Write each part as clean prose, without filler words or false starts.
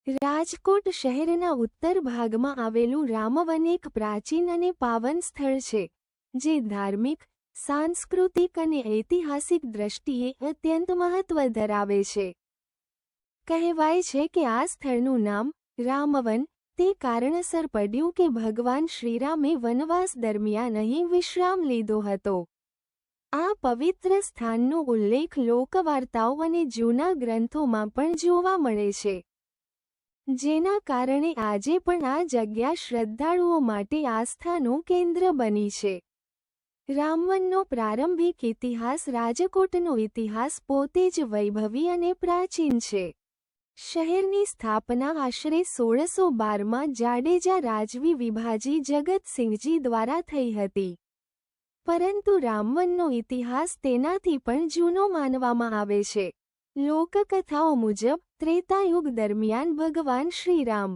રાજકોટ શહેરના ઉત્તર ભાગમાં આવેલું રામવન એક પ્રાચીન અને પાવન સ્થળ છે, જે ધાર્મિક, સાંસ્કૃતિક અને ઐતિહાસિક દ્રષ્ટિએ અત્યંત મહત્વ ધરાવે છે. કહેવાય છે કે આ સ્થળનું નામ રામવન તે કારણસર પડ્યું કે ભગવાન શ્રીરામે વનવાસ દરમિયાન અહીં વિશ્રામ લીધો હતો. આ પવિત્ર સ્થાનનો ઉલ્લેખ લોકવાર્તાઓ અને જૂના ગ્રંથોમાં પણ જોવા મળે છે, જેના કારણે આજે પણ આ જગ્યા શ્રદ્ધાળુઓ માટે આસ્થાનું કેન્દ્ર બની છે. રામવનનો પ્રારંભિક ઇતિહાસ રાજકોટનો ઇતિહાસ પોતે જ વૈભવી અને પ્રાચીન છે. શહેરની સ્થાપના આશરે 1612માં જાડેજા રાજવી વિભાજી જગતસિંહજી દ્વારા થઈ હતી. પરંતુ રામવનનો ઇતિહાસ તેનાથી પણ જૂનો માનવામાં આવે છે. લોકકથાઓ મુજબ ત્રેતાયુગ દરમિયાન ભગવાન શ્રીરામ,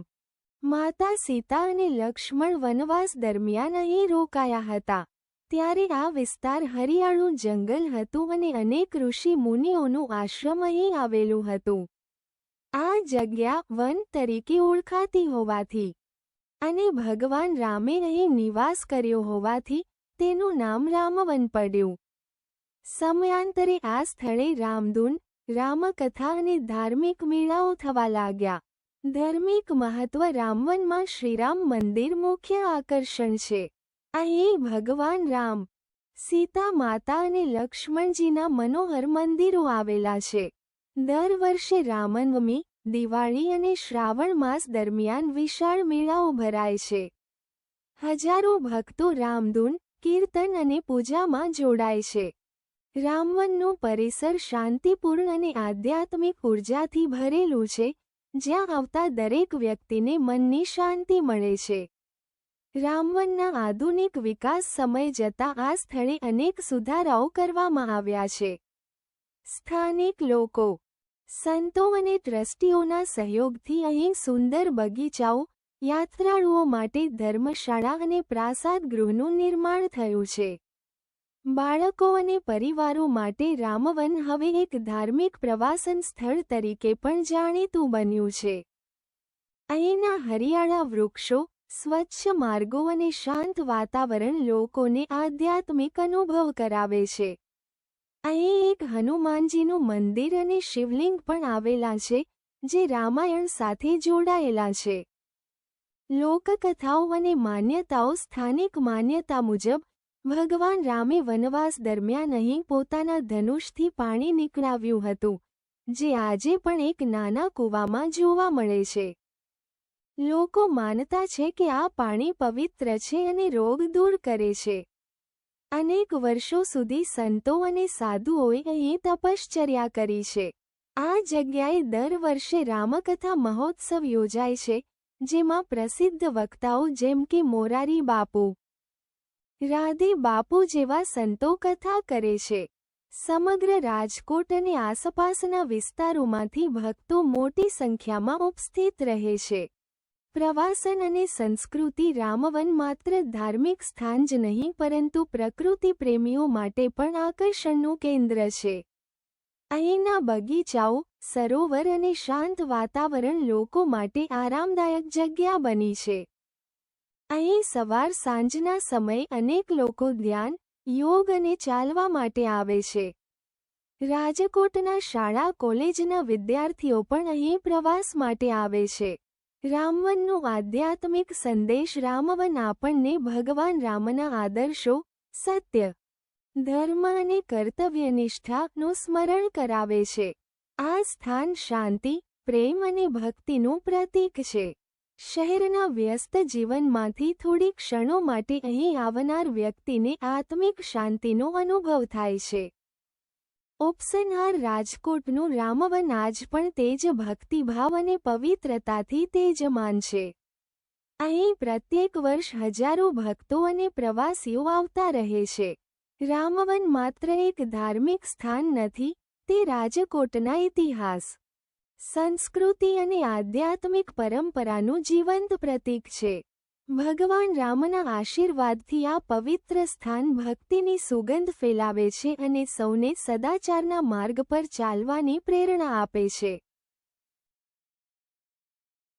માતા સીતા અને લક્ષ્મણ વનવાસ દરમિયાન અહીં રોકાયા હતા. ત્યારે આ વિસ્તાર હરિયાળું જંગલ હતું અને અનેક ઋષિ મુનિઓનું આશ્રમ અહીં આવેલું હતું. આ જગ્યા વન તરીકે ઓળખાતી હોવાથી અને ભગવાન રામે અહીં નિવાસ કર્યો હોવાથી તેનું નામ રામવન પડ્યું. સમયાંતરે આ સ્થળે રામધૂન, રામકથા અને ધાર્મિક મેળાઓ થવા લાગ્યા. ધાર્મિક મહત્વ રામવનમાં શ્રીરામ મંદિર મુખ્ય આકર્ષણ છે. અહીં ભગવાન રામ, સીતા માતા અને લક્ષ્મણજીના મનોહર મંદિરો આવેલા છે. દર વર્ષે રામનવમી, દિવાળી અને શ્રાવણ માસ દરમિયાન વિશાળ મેળાઓ ભરાય છે. હજારો ભક્તો રામધૂન, કીર્તન અને પૂજામાં જોડાય છે. રામવનનું પરિસર શાંતિપૂર્ણ અને આધ્યાત્મિક ઉર્જાથી ભરેલું છે, જ્યાં આવતા દરેક વ્યક્તિને મનની શાંતિ મળે છે. રામવનના આધુનિક વિકાસ સમય જતાં આ સ્થળે અનેક સુધારાઓ કરવામાં આવ્યા છે. સ્થાનિક લોકો, સંતો અને ટ્રસ્ટીઓના સહયોગથી અહીં સુંદર બગીચાઓ, યાત્રાળુઓ માટે ધર્મશાળા અને પ્રાસાદ ગૃહનું નિર્માણ થયું છે. બાળકો અને પરિવારો માટે રામવન હવે એક ધાર્મિક પ્રવાસન સ્થળ તરીકે પણ જાણીતું બન્યું છે. અહીંના હરિયાળા વૃક્ષો, સ્વચ્છ માર્ગો અને શાંત વાતાવરણ લોકોને આધ્યાત્મિક અનુભવ કરાવે છે. અહીં એક હનુમાનજીનું મંદિર અને શિવલિંગ પણ આવેલા છે, જે રામાયણ સાથે જોડાયેલા છે. લોકકથાઓ અને માન્યતાઓ સ્થાનિક માન્યતા મુજબ ભગવાન રામે વનવાસ દરમિયાન અહીં પોતાના ધનુષથી પાણી નીકળાવ્યું હતું, જે આજે પણ એક નાના કૂવામાં જોવા મળે છે. લોકો માનતા છે કે આ પાણી પવિત્ર છે અને રોગ દૂર કરે છે. અનેક વર્ષો સુધી સંતો અને સાધુઓએ અહીં તપશ્ચર્યા કરી છે. આ જગ્યાએ દર વર્ષે રામકથા મહોત્સવ યોજાય છે, જેમાં પ્રસિદ્ધ વક્તાઓ જેમ કે મોરારી બાપુ, રાધે બાપુ જેવા સંતો કથા કરે છે. સમગ્ર રાજકોટ અને આસપાસના વિસ્તારોમાંથી ભક્તો મોટી સંખ્યામાં ઉપસ્થિત રહે છે. પ્રવાસન અને સંસ્કૃતિ રામવન માત્ર ધાર્મિક સ્થાન જ નહીં પરંતુ પ્રકૃતિ પ્રેમીઓ માટે પણ આકર્ષણનું કેન્દ્ર છે. અહીંના બગીચાઓ, સરોવર અને શાંત વાતાવરણ લોકો માટે આરામદાયક જગ્યા બની છે. અહીં સવાર સાંજના સમયે અનેક લોકો ધ્યાન, યોગ અને ચાલવા માટે આવે છે. રાજકોટના શાળા કોલેજના વિદ્યાર્થીઓ પણ અહીં પ્રવાસ માટે આવે છે. રામવનનો આધ્યાત્મિક સંદેશ રામવન આપણને ભગવાન રામના આદર્શો, સત્ય, ધર્મ અને કર્તવ્યનિષ્ઠાનું સ્મરણ કરાવે છે. આ સ્થાન શાંતિ, પ્રેમ અને ભક્તિનું પ્રતીક છે. શહેરના વ્યસ્ત જીવનમાંથી થોડી ક્ષણો માટે અહીં આવનાર વ્યક્તિને આત્મિક શાંતિનો અનુભવ થાય છે. ઉપસનહાર રાજકોટનું રામવન આજ પણ તેજ ભક્તિભાવ અને પવિત્રતાથી તેજમાન છે. અહીં પ્રત્યેક વર્ષ હજારો ભક્તો અને પ્રવાસીઓ આવતા રહે છે. રામવન માત્ર એક ધાર્મિક સ્થાન નથી, તે રાજકોટના ઇતિહાસ, સંસ્કૃતિ અને આધ્યાત્મિક પરંપરાનું જીવંત પ્રતીક છે. ભગવાન રામના આશીર્વાદથી આ પવિત્ર સ્થાન ભક્તિની સુગંધ ફેલાવે છે અને સૌને સદાચારના માર્ગ પર ચાલવાની પ્રેરણા આપે છે.